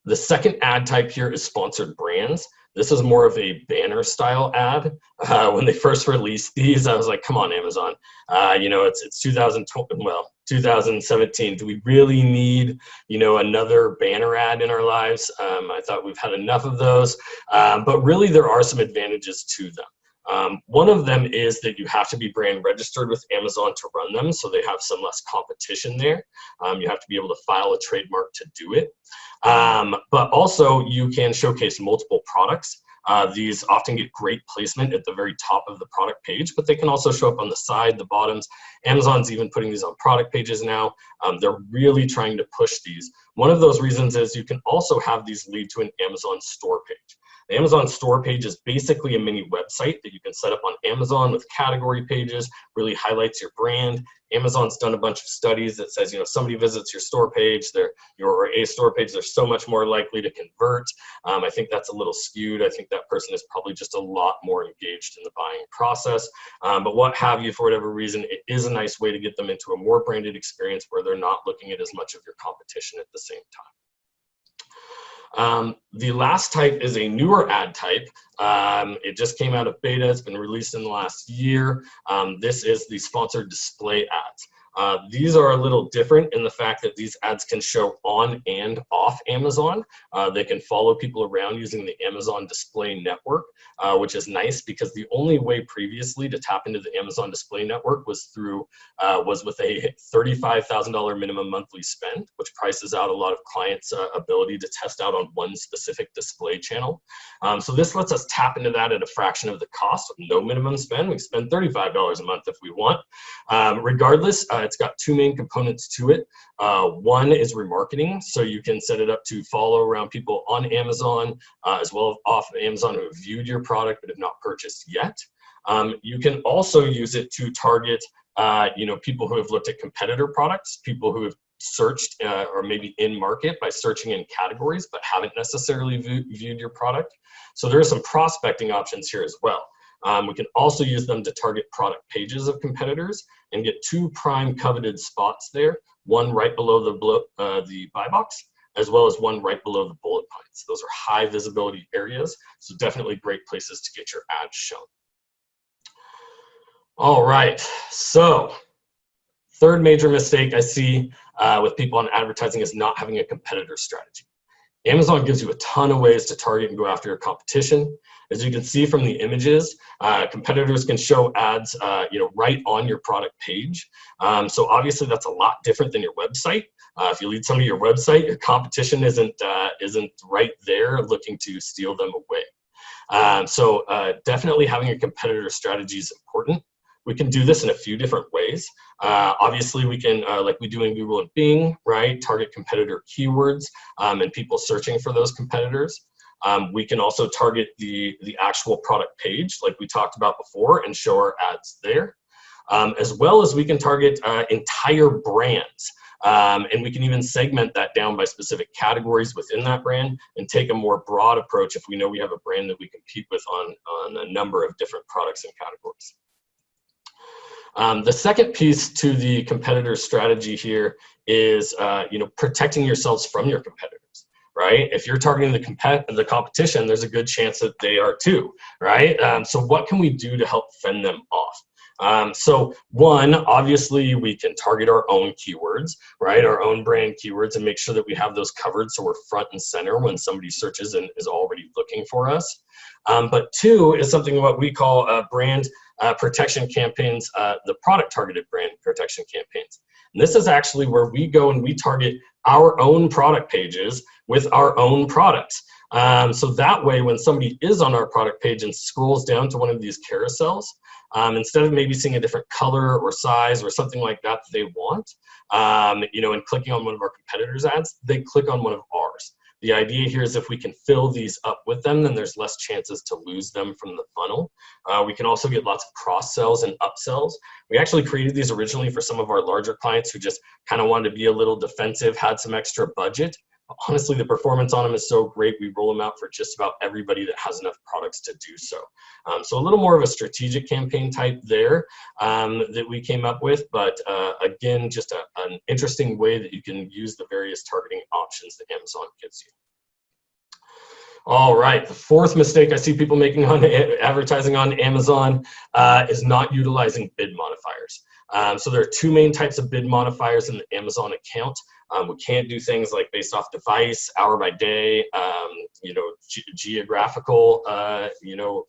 The second ad type here is sponsored brands. This is more of a banner style ad. When they first released these, I was like, come on, Amazon. It's 2017. Do we really need, another banner ad in our lives? I thought we've had enough of those. But really, there are some advantages to them. One of them is that you have to be brand registered with Amazon to run them, so they have some less competition there. You have to be able to file a trademark to do it. But also you can showcase multiple products. These often get great placement at the very top of the product page, but they can also show up on the side, the bottoms. Amazon's even putting these on product pages now. They're really trying to push these. One of those reasons is you can also have these lead to an Amazon store page. The Amazon store page is basically a mini website that you can set up on Amazon with category pages, really highlights your brand. Amazon's done a bunch of studies that says, somebody visits your store page, or a store page, they're so much more likely to convert. I think that's a little skewed. I think that person is probably just a lot more engaged in the buying process. But what have you, for whatever reason, it is a nice way to get them into a more branded experience where they're not looking at as much of your competition at the same time. The last type is a newer ad type. It just came out of beta. It's been released in the last year. This is the sponsored display ads. These are a little different in the fact that these ads can show on and off Amazon. They can follow people around using the Amazon display network, which is nice because the only way previously to tap into the Amazon display network was with a $35,000 minimum monthly spend, which prices out a lot of clients' ability to test out on one specific display channel. So this lets us tap into that at a fraction of the cost with no minimum spend. We spend $35 a month if we want. Regardless, it's got two main components to it. One is remarketing, so you can set it up to follow around people on Amazon as well as off of Amazon who have viewed your product but have not purchased yet. You can also use it to target people who have looked at competitor products, people who have searched or maybe in market by searching in categories but haven't necessarily viewed your product. So there are some prospecting options here as well. We can also use them to target product pages of competitors and get two prime coveted spots there, one right below the buy box, as well as one right below the bullet points. Those are high visibility areas, so definitely great places to get your ads shown. All right, so third major mistake I see with people on advertising is not having a competitor strategy. Amazon gives you a ton of ways to target and go after your competition. As you can see from the images, competitors can show ads right on your product page. So obviously that's a lot different than your website. If you lead somebody to your website, your competition isn't right there looking to steal them away. So definitely having a competitor strategy is important. We can do this in a few different ways. Obviously, we can, like we do in Google and Bing, right, target competitor keywords and people searching for those competitors. We can also target the actual product page, like we talked about before, and show our ads there. As well as we can target entire brands. And we can even segment that down by specific categories within that brand and take a more broad approach if we know we have a brand that we compete with on a number of different products and categories. The second piece to the competitor strategy here is protecting yourselves from your competitors, right? If you're targeting the competition, there's a good chance that they are too, right? So what can we do to help fend them off? So one, obviously we can target our own keywords, right? Our own brand keywords and make sure that we have those covered so we're front and center when somebody searches and is already looking for us. But two is something what we call brand protection campaigns, the product targeted brand protection campaigns. And this is actually where we go and we target our own product pages with our own products. So that way, when somebody is on our product page and scrolls down to one of these carousels, instead of maybe seeing a different color or size or something like that they want, and clicking on one of our competitors' ads, they click on one of ours. The idea here is if we can fill these up with them, then there's less chances to lose them from the funnel. We can also get lots of cross sells and upsells. We actually created these originally for some of our larger clients who just kind of wanted to be a little defensive, had some extra budget. Honestly, the performance on them is so great, we roll them out for just about everybody that has enough products to do so. So a little more of a strategic campaign type there that we came up with, but again, just an interesting way that you can use the various targeting options that Amazon gives you. All right, the fourth mistake I see people making on advertising on Amazon is not utilizing bid modifiers. So there are two main types of bid modifiers in the Amazon account. We can't do things like based off device, hour by day, geographical,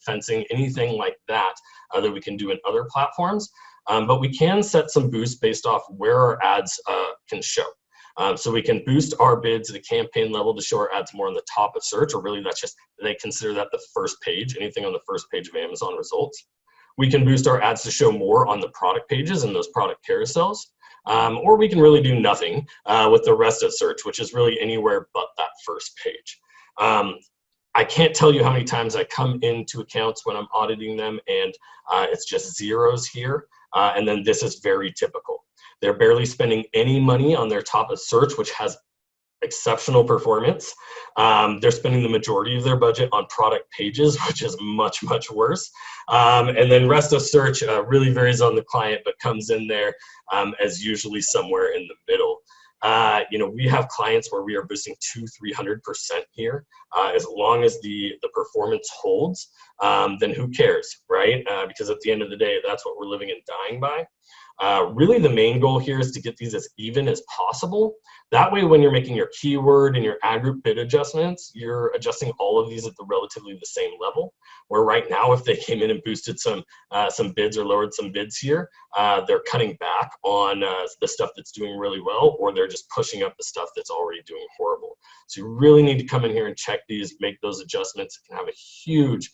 fencing, anything like that that we can do in other platforms. But we can set some boosts based off where our ads can show. So we can boost our bids at a campaign level to show our ads more on the top of search, or really that's just, they consider that the first page, anything on the first page of Amazon results. We can boost our ads to show more on the product pages and those product carousels. Or we can really do nothing with the rest of search, which is really anywhere but that first page. I can't tell you how many times I come into accounts when I'm auditing them and it's just zeros here. And then this is very typical. They're barely spending any money on their top of search, which has exceptional performance. They're spending the majority of their budget on product pages, which is much, much worse. And then rest of search really varies on the client, but comes in there as usually somewhere in the middle. We have clients where we are boosting 200–300% here. As long as the performance holds, then who cares, right? Because at the end of the day, that's what we're living and dying by. Really the main goal here is to get these as even as possible. That way, when you're making your keyword and your ad group bid adjustments, you're adjusting all of these at the relatively the same level. Where right now, if they came in and boosted some bids or lowered some bids here, they're cutting back on the stuff that's doing really well, or they're just pushing up the stuff that's already doing horrible. So you really need to come in here and check these, make those adjustments. It can have a huge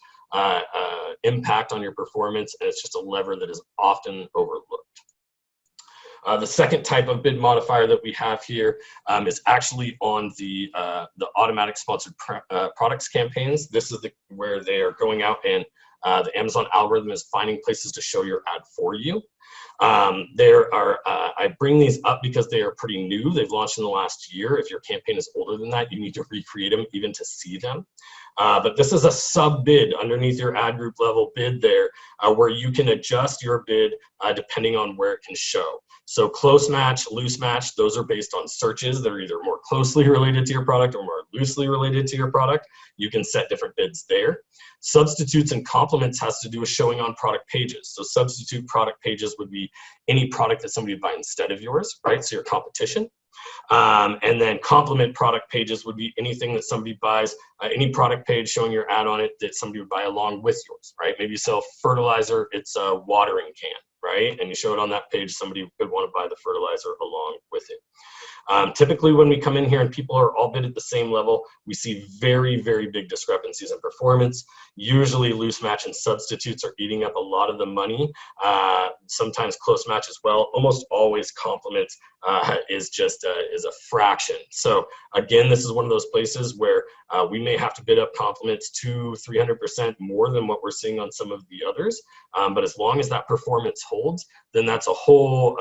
impact on your performance, and it's just a lever that is often overlooked. The second type of bid modifier that we have here is actually on the automatic sponsored products campaigns. This is where they are going out and the Amazon algorithm is finding places to show your ad for you. I bring these up because they are pretty new. They've launched in the last year. If your campaign is older than that, you need to recreate them even to see them. But this is a sub bid underneath your ad group level bid there, where you can adjust your bid depending on where it can show. So close match, loose match, those are based on searches that are either more closely related to your product or more loosely related to your product. You can set different bids there. Substitutes and complements has to do with showing on product pages. So substitute product pages would be any product that somebody would buy instead of yours, right? So your competition. And then complement product pages would be anything that somebody buys, any product page showing your ad on it that somebody would buy along with yours, right? Maybe you sell fertilizer, it's a watering can, right? And you show it on that page, somebody could want to buy the fertilizer along with it. Typically when we come in here and people are all bid at the same level, we see very, very big discrepancies in performance. Usually loose match and substitutes are eating up a lot of the money. Sometimes close match as well. Almost always complements is a fraction. So again, this is one of those places where we may have to bid up complements 200–300% more than what we're seeing on some of the others. But as long as that performance holds, then that's a whole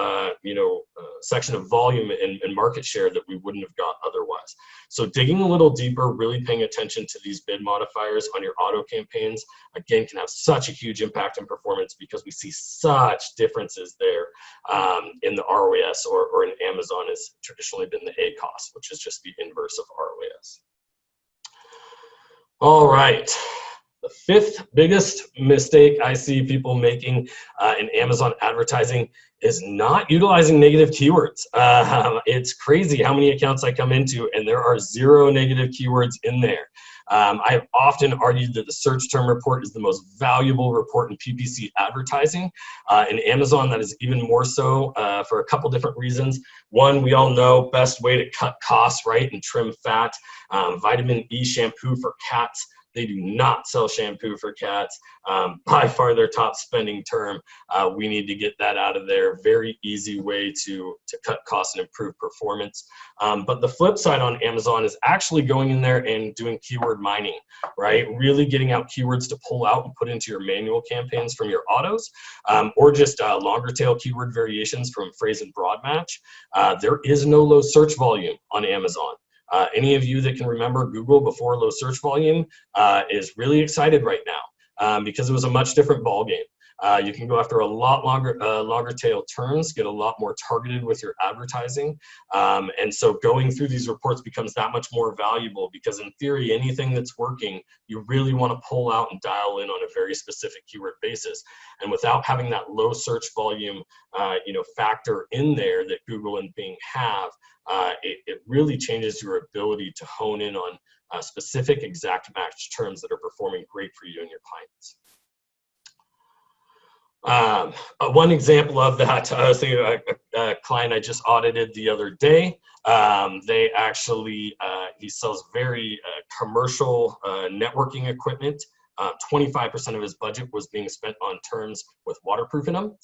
section of volume and market share that we wouldn't have got otherwise. So digging a little deeper, really paying attention to these bid modifiers on your auto campaigns, again, can have such a huge impact on performance because we see such differences there in the ROAS or in Amazon has traditionally been the ACoS, which is just the inverse of ROAS. All right. The fifth biggest mistake I see people making in Amazon advertising is not utilizing negative keywords. It's crazy how many accounts I come into and there are 0 negative keywords in there. I have often argued that the search term report is the most valuable report in PPC advertising. In Amazon, that is even more so for a couple different reasons. One, we all know best way to cut costs, right, and trim fat. Vitamin E shampoo for cats. They do not sell shampoo for cats. By far their top spending term. We need to get that out of there. Very easy way to cut costs and improve performance. But the flip side on Amazon is actually going in there and doing keyword mining, right? Really getting out keywords to pull out and put into your manual campaigns from your autos, or just longer tail keyword variations from phrase and broad match. There is no low search volume on Amazon. Any of you that can remember Google before low search volume is really excited right now because it was a much different ballgame. You can go after a lot longer tail terms, get a lot more targeted with your advertising. And so going through these reports becomes that much more valuable because in theory, anything that's working, you really want to pull out and dial in on a very specific keyword basis. And without having that low search volume, factor in there that Google and Bing have, it really changes your ability to hone in on specific exact match terms that are performing great for you and your clients. One example of that, I was thinking a client I just audited the other day. They actually, he sells very commercial networking equipment. 25% of his budget was being spent on terms with waterproof in them.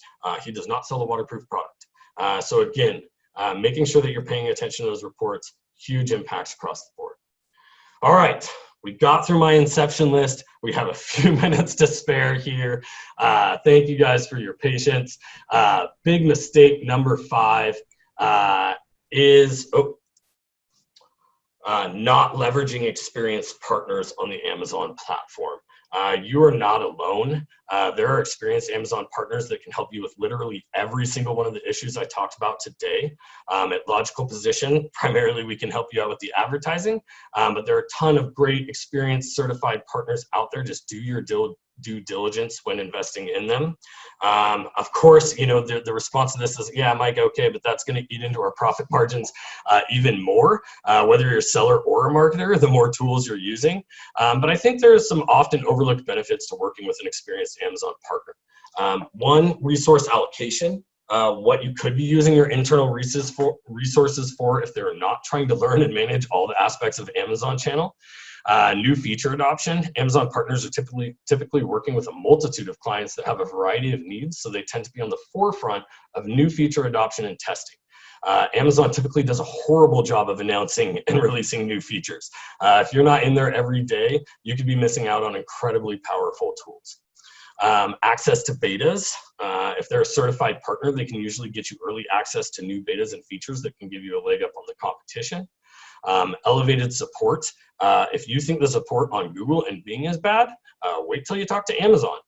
He does not sell a waterproof product. So again, making sure that you're paying attention to those reports, huge impacts across the board. All right, we got through my inception list. We have a few minutes to spare here. Thank you guys for your patience. Big mistake number 5 is not leveraging experienced partners on the Amazon platform. You are not alone. There are experienced Amazon partners that can help you with literally every single one of the issues I talked about today. At Logical Position, primarily we can help you out with the advertising, but there are a ton of great experienced certified partners out there. Just do your due due diligence when investing in them. Of course, you know, the response to this is, yeah, Mike, okay, but that's going to eat into our profit margins even more, whether you're a seller or a marketer, the more tools you're using. But I think there's some often overlooked benefits to working with an experienced Amazon partner. One, resource allocation. What you could be using your internal resources for if they're not trying to learn and manage all the aspects of Amazon channel. New feature adoption. Amazon partners are typically working with a multitude of clients that have a variety of needs, so they tend to be on the forefront of new feature adoption and testing. Amazon typically does a horrible job of announcing and releasing new features. If you're not in there every day, you could be missing out on incredibly powerful tools. Access to betas. If they're a certified partner, they can usually get you early access to new betas and features that can give you a leg up on the competition. Elevated support. If you think the support on Google and Bing is bad, wait till you talk to Amazon.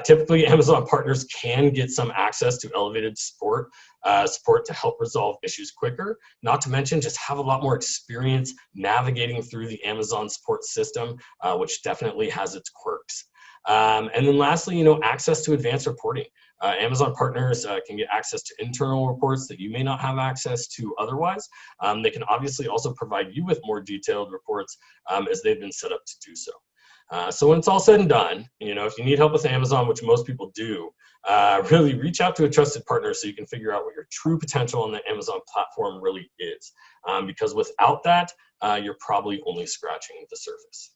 Typically, Amazon partners can get some access to elevated support to help resolve issues quicker. Not to mention, just have a lot more experience navigating through the Amazon support system, which definitely has its quirks. And then lastly, you know, access to advanced reporting. Amazon partners can get access to internal reports that you may not have access to otherwise. They can obviously also provide you with more detailed reports as they've been set up to do so. So when it's all said and done, you know, if you need help with Amazon, which most people do, really reach out to a trusted partner so you can figure out what your true potential on the Amazon platform really is. Because without that, you're probably only scratching the surface.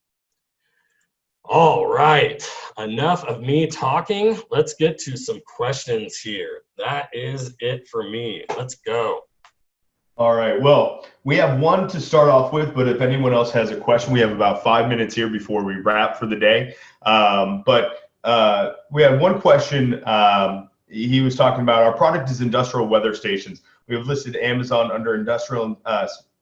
All right, enough of me talking. Let's get to some questions here. That is it for me. Let's go. All right, well, we have one to start off with, but if anyone else has a question, we have about 5 minutes here before we wrap for the day. We had one question. He was talking about our product is industrial weather stations. We have listed Amazon under industrial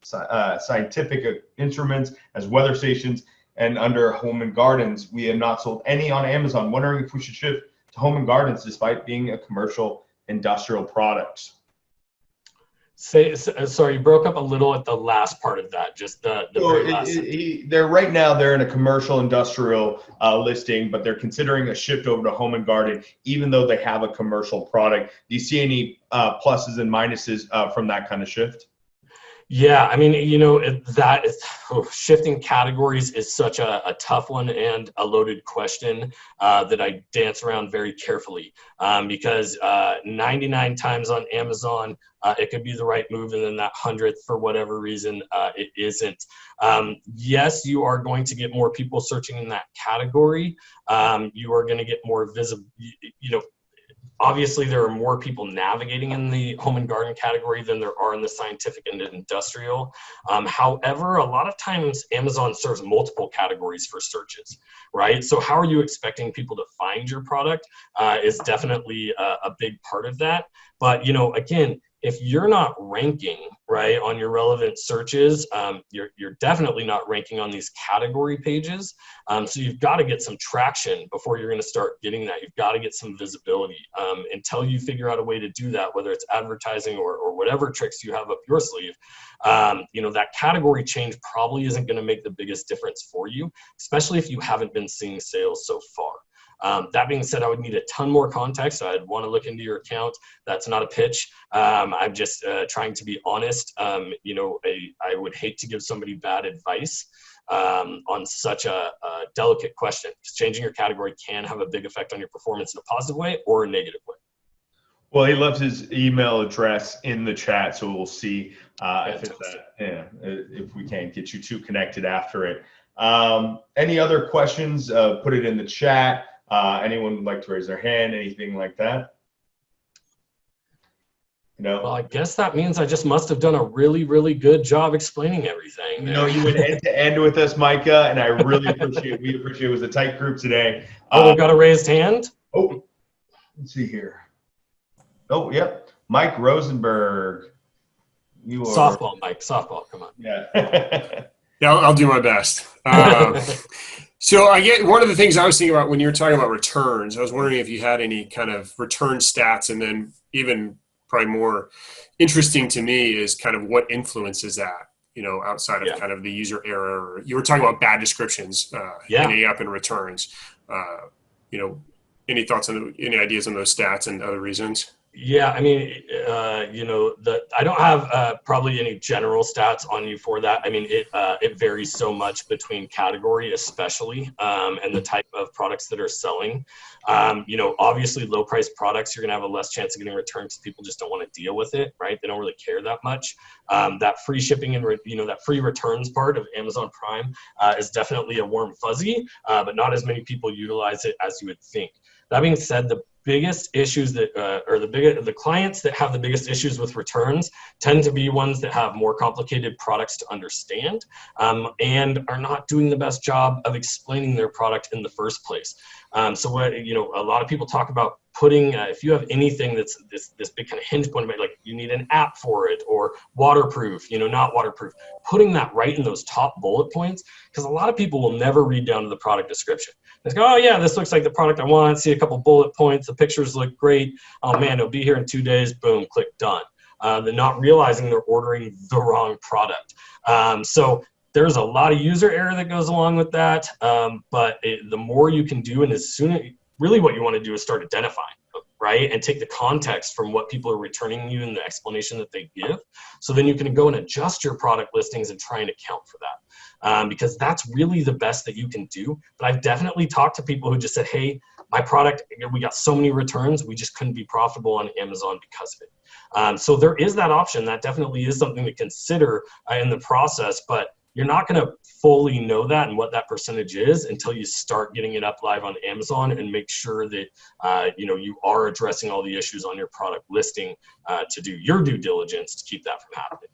scientific instruments as weather stations, and under home and gardens, we have not sold any on Amazon. Wondering if we should shift to home and gardens despite being a commercial industrial product. Sorry, you broke up a little at the last part of that, just the very last. They're right now, they're in a commercial industrial listing, but they're considering a shift over to home and garden, even though they have a commercial product. Do you see any pluses and minuses from that kind of shift? Yeah, I mean, you know, shifting categories is such a tough one and a loaded question that I dance around very carefully because 99 times on Amazon, it could be the right move, and then that 100th, for whatever reason, it isn't. Yes, you are going to get more people searching in that category. You are going to get more visible, you know. Obviously, there are more people navigating in the home and garden category than there are in the scientific and industrial. However, a lot of times Amazon serves multiple categories for searches, right? So how are you expecting people to find your product is definitely a big part of that. But, you know, again, if you're not ranking, right, on your relevant searches, you're definitely not ranking on these category pages. So you've got to get some traction before you're going to start getting that. You've got to get some visibility. Until you figure out a way to do that, whether it's advertising or whatever tricks you have up your sleeve, you know, that category change probably isn't going to make the biggest difference for you, especially if you haven't been seeing sales so far. That being said, I would need a ton more context. I'd want to look into your account. That's not a pitch. I'm just trying to be honest. You know, I would hate to give somebody bad advice on such a delicate question, because changing your category can have a big effect on your performance in a positive way or a negative way. Well, he left his email address in the chat, so we'll see if we can get you two connected after it. Any other questions? Put it in the chat. Anyone would like to raise their hand, anything like that? No. Well, I guess that means I just must have done a really, really good job explaining everything. You know, you went end to end with us, Micah, and I really appreciate it. We appreciate it. It was a tight group today. Oh, we've got a raised hand? Oh, let's see here. Oh, yep. Mike Rosenberg. You are softball, Mike. Softball. Come on. Yeah. Yeah, I'll do my best. So I get one of the things I was thinking about when you were talking about returns. I was wondering if you had any kind of return stats, and then even probably more interesting to me is kind of what influences that. You know, outside of kind of the user error. You were talking about bad descriptions ending up in returns. any thoughts on any ideas on those stats and other reasons? Yeah, I mean, I don't have probably any general stats on you for that. I mean, it varies so much between category, especially, and the type of products that are selling. Obviously, low price products, you're gonna have a less chance of getting returns. People just don't want to deal with it, right? They don't really care that much. That free shipping and that free returns part of Amazon Prime is definitely a warm fuzzy, but not as many people utilize it as you would think. That being said, the biggest issues that the clients that have the biggest issues with returns tend to be ones that have more complicated products to understand, and are not doing the best job of explaining their product in the first place. So what a lot of people talk about putting, if you have anything that's this big kind of hinge point about, like you need an app for it or waterproof, not waterproof, putting that right in those top bullet points, because a lot of people will never read down to the product description. They go, oh yeah, this looks like the product I want, see a couple bullet points, the pictures look great, oh man, it'll be here in 2 days, boom, click done. They're not realizing they're ordering the wrong product. So there's a lot of user error that goes along with that, but the more you can do, and really what you want to do is start identifying, right? And take the context from what people are returning you and the explanation that they give. So then you can go and adjust your product listings and try and account for that. Because that's really the best that you can do. But I've definitely talked to people who just said, hey, my product, we got so many returns, we just couldn't be profitable on Amazon because of it. So there is that option. That definitely is something to consider in the process, but you're not going to fully know that and what that percentage is until you start getting it up live on Amazon and make sure that you are addressing all the issues on your product listing to do your due diligence to keep that from happening.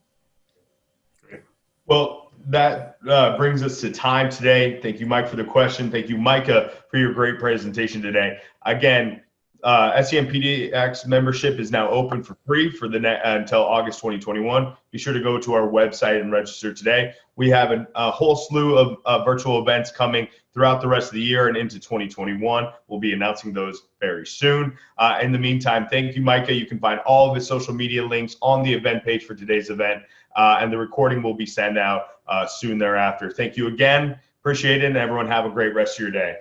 Well, that brings us to time today. Thank you, Mike, for the question. Thank you, Micah, for your great presentation today. Again, SEMpdx membership is now open for free for until August 2021. Be sure to go to our website and register today. We have a whole slew of virtual events coming throughout the rest of the year and into 2021. We'll be announcing those very soon. In the meantime, thank you, Micah. You can find all of his social media links on the event page for today's event, and the recording will be sent out soon thereafter. Thank you again. Appreciate it, and everyone have a great rest of your day.